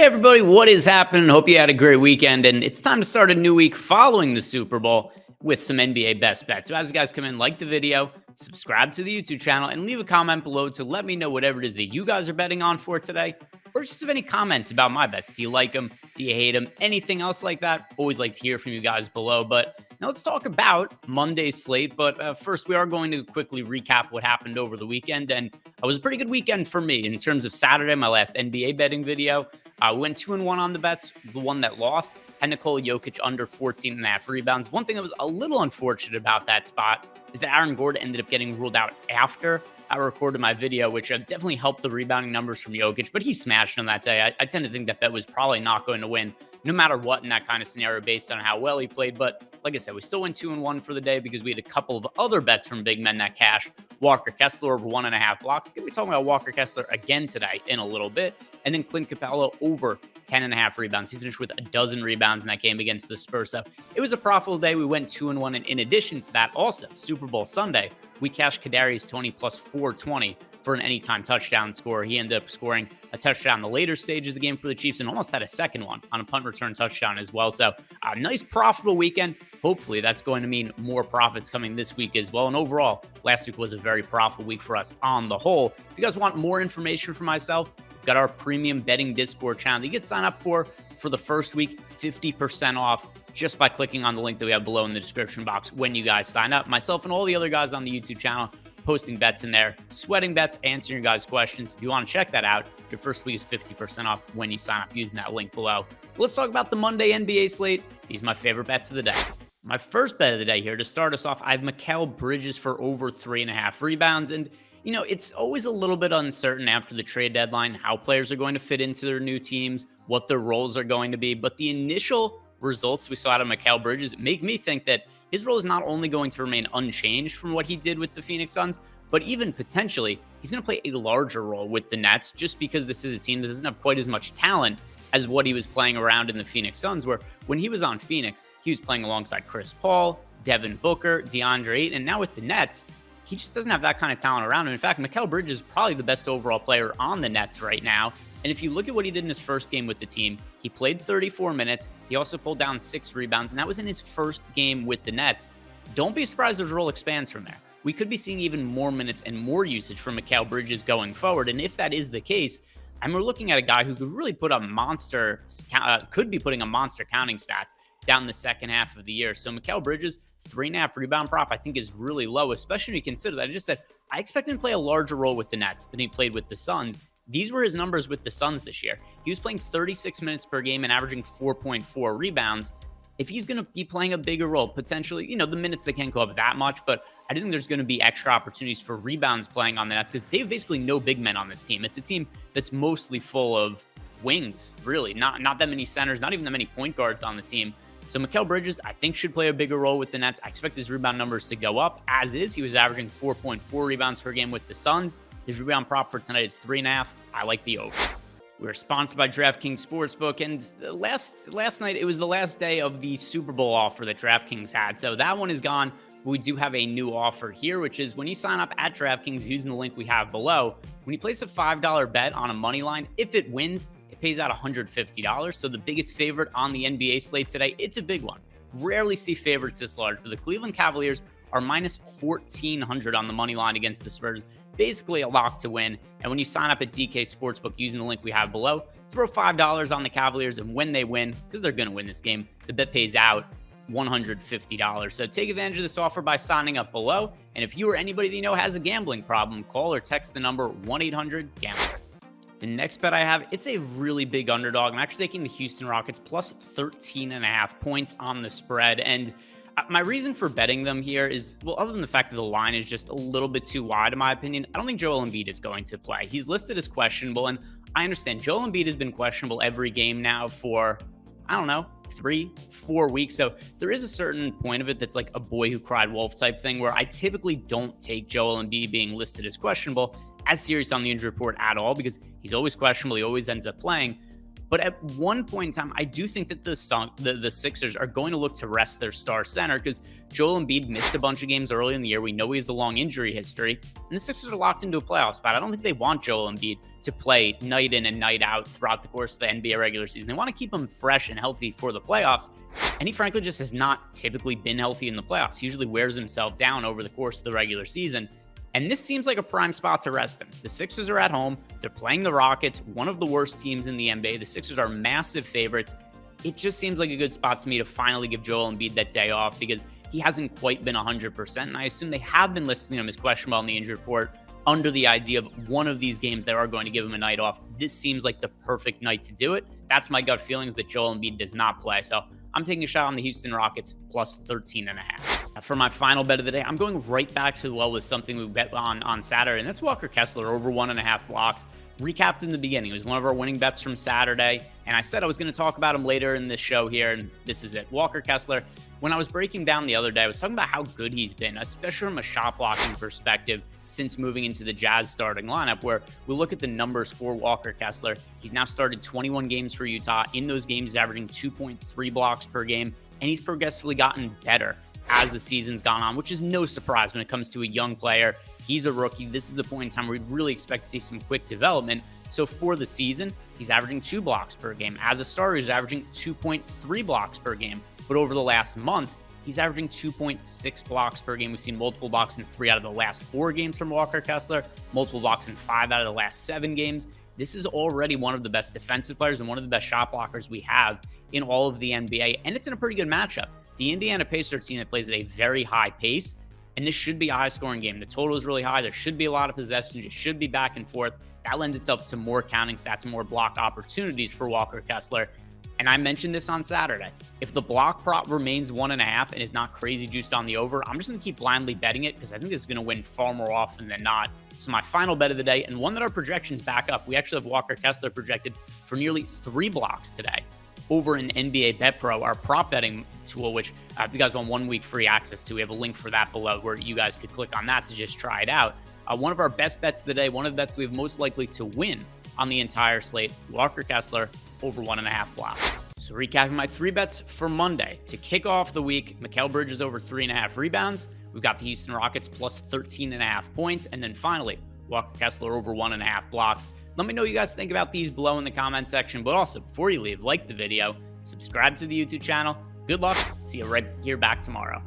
Everybody, what is happening? Hope you had a great weekend, and it's time to start a new week following the Super Bowl with some NBA best bets. So as you guys come in, like the video, subscribe to the YouTube channel, and leave a comment below to let me know whatever it is that you guys are betting on for today, or just have any comments about my bets. Do you like them? Do you hate them? Anything else like that? Always like to hear from you guys below. But now let's talk about Monday's slate. But first, we are going to quickly recap what happened over the weekend. And it was a pretty good weekend for me in terms of Saturday, my last NBA betting video. We went 2-1 on the bets. The one that lost had Nikola Jokic under 14.5 rebounds. One thing that was a little unfortunate about that spot is that Aaron Gordon ended up getting ruled out after I recorded my video, which definitely helped the rebounding numbers from Jokic, but he smashed on that day. I tend to think that bet was probably not going to win no matter what in that kind of scenario based on how well he played. But like I said, we still went 2-1 for the day because we had a couple of other bets from big men that cash. Walker Kessler over 1.5 blocks. Going to be talking about Walker Kessler again today in a little bit. And then Clint Capella over 10.5 rebounds. He finished with 12 rebounds in that game against the Spurs. So it was a profitable day. We went 2-1. And in addition to that, also Super Bowl Sunday, we cashed Kadarius Toney plus 420 for an anytime touchdown score. He ended up scoring a touchdown in the later stages of the game for the Chiefs and almost had a second one on a punt return touchdown as well. So a nice profitable weekend. Hopefully that's going to mean more profits coming this week as well. And overall, last week was a very profitable week for us on the whole. If you guys want more information from myself, we've got our premium betting Discord channel that you can sign up for the first week, 50% off just by clicking on the link that we have below in the description box when you guys sign up. Myself and all the other guys on the YouTube channel posting bets in there, sweating bets, answering your guys' questions. If you want to check that out, your first week is 50% off when you sign up using that link below. Let's talk about the Monday NBA slate. These are my favorite bets of the day. My first bet of the day here, to start us off, I have Mikal Bridges for over 3.5 rebounds. And, you know, it's always a little bit uncertain after the trade deadline how players are going to fit into their new teams, what their roles are going to be. But the initial results we saw out of Mikal Bridges make me think that his role is not only going to remain unchanged from what he did with the Phoenix Suns, but even potentially he's going to play a larger role with the Nets just because this is a team that doesn't have quite as much talent as what he was playing around in the Phoenix Suns, where when he was on Phoenix, he was playing alongside Chris Paul, Devin Booker, DeAndre Ayton, and now with the Nets, he just doesn't have that kind of talent around him. In fact, Mikal Bridges is probably the best overall player on the Nets right now. And if you look at what he did in his first game with the team, he played 34 minutes. He also pulled down 6 rebounds, and that was in his first game with the Nets. Don't be surprised if his role expands from there. We could be seeing even more minutes and more usage from Mikal Bridges going forward. And if that is the case, we're looking at a guy who could really put a monster, could be putting a monster counting stats down the second half of the year. So Mikal Bridges, 3.5 rebound prop, I think is really low, especially when you consider that I just said I expect him to play a larger role with the Nets than he played with the Suns. These were his numbers with the Suns this year. He was playing 36 minutes per game and averaging 4.4 rebounds. If he's going to be playing a bigger role, potentially, you know, the minutes they can't go up that much, but I do think there's going to be extra opportunities for rebounds playing on the Nets because they have basically no big men on this team. It's a team that's mostly full of wings, really. Not that many centers, not even that many point guards on the team. So Mikal Bridges, I think, should play a bigger role with the Nets. I expect his rebound numbers to go up. As is, he was averaging 4.4 rebounds per game with the Suns. His rebound prop for tonight is 3.5. I like the over. We're sponsored by DraftKings Sportsbook, and last night, it was the last day of the Super Bowl offer that DraftKings had. So that one is gone. We do have a new offer here, which is when you sign up at DraftKings using the link we have below, when you place a $5 bet on a money line, if it wins, it pays out $150. So the biggest favorite on the NBA slate today, it's a big one. Rarely see favorites this large, but the Cleveland Cavaliers are minus 1,400 on the money line against the Spurs. Basically a lock to win. And when you sign up at DK Sportsbook using the link we have below, throw $5 on the Cavaliers, and when they win, because they're going to win this game, the bet pays out $150. So take advantage of this offer by signing up below. And if you or anybody that you know has a gambling problem, call or text the number 1-800-GAMBLER. The next bet I have, it's a really big underdog. I'm actually taking the Houston Rockets plus 13.5 points on the spread. And my reason for betting them here is, well, other than the fact that the line is just a little bit too wide, in my opinion, I don't think Joel Embiid is going to play. He's listed as questionable, and I understand Joel Embiid has been questionable every game now for, I don't know, 3-4 weeks. So there is a certain point of it that's like a boy who cried wolf type thing where I typically don't take Joel Embiid being listed as questionable as serious on the injury report at all because he's always questionable. He always ends up playing. But at one point in time, I do think that the Sixers are going to look to rest their star center because Joel Embiid missed a bunch of games early in the year. We know he has a long injury history, and the Sixers are locked into a playoff spot. I don't think they want Joel Embiid to play night in and night out throughout the course of the NBA regular season. They want to keep him fresh and healthy for the playoffs, and he frankly just has not typically been healthy in the playoffs. He usually wears himself down over the course of the regular season. And this seems like a prime spot to rest him. The Sixers are at home. They're playing the Rockets, one of the worst teams in the NBA. The Sixers are massive favorites. It just seems like a good spot to me to finally give Joel Embiid that day off because he hasn't quite been 100%. And I assume they have been listing him as questionable in the injury report under the idea of one of these games they are going to give him a night off. This seems like the perfect night to do it. That's my gut feelings that Joel Embiid does not play. So I'm taking a shot on the Houston Rockets plus 13.5. For my final bet of the day, I'm going right back to the well with something we bet on Saturday, and that's Walker Kessler over 1.5 blocks. Recapped in the beginning. It was one of our winning bets from Saturday, and I said I was going to talk about him later in this show here, and this is it. Walker Kessler, when I was breaking down the other day, I was talking about how good he's been, especially from a shot blocking perspective since moving into the Jazz starting lineup, where we look at the numbers for Walker Kessler. He's now started 21 games for Utah. In those games, he's averaging 2.3 blocks per game, and he's progressively gotten better as the season's gone on, which is no surprise when it comes to a young player. He's a rookie. This is the point in time where we really expect to see some quick development. So for the season, he's averaging 2 blocks per game. As a starter, he's averaging 2.3 blocks per game. But over the last month, he's averaging 2.6 blocks per game. We've seen multiple blocks in 3 out of the last 4 games from Walker Kessler, multiple blocks in 5 out of the last 7 games. This is already one of the best defensive players and one of the best shot blockers we have in all of the NBA. And it's in a pretty good matchup. The Indiana Pacers team that plays at a very high pace, and this should be a high-scoring game. The total is really high. There should be a lot of possessions. It should be back and forth. That lends itself to more counting stats and more block opportunities for Walker Kessler. And I mentioned this on Saturday. If the block prop remains 1.5 and is not crazy juiced on the over, I'm just going to keep blindly betting it because I think this is going to win far more often than not. So my final bet of the day, and one that our projections back up, we actually have Walker Kessler projected for nearly 3 blocks today over in NBA Bet Pro, our prop betting tool, which if you guys want 1 week free access to, we have a link for that below where you guys could click on that to just try it out. One of our best bets of the day, one of the bets we have most likely to win on the entire slate, Walker Kessler over 1.5 blocks. So recapping my 3 bets for Monday. To kick off the week, Mikal Bridges over 3.5 rebounds. We've got the Houston Rockets plus 13.5 points. And then finally, Walker Kessler over 1.5 blocks. Let me know what you guys think about these below in the comment section. But also, before you leave, like the video, subscribe to the YouTube channel. Good luck. See you right here back tomorrow.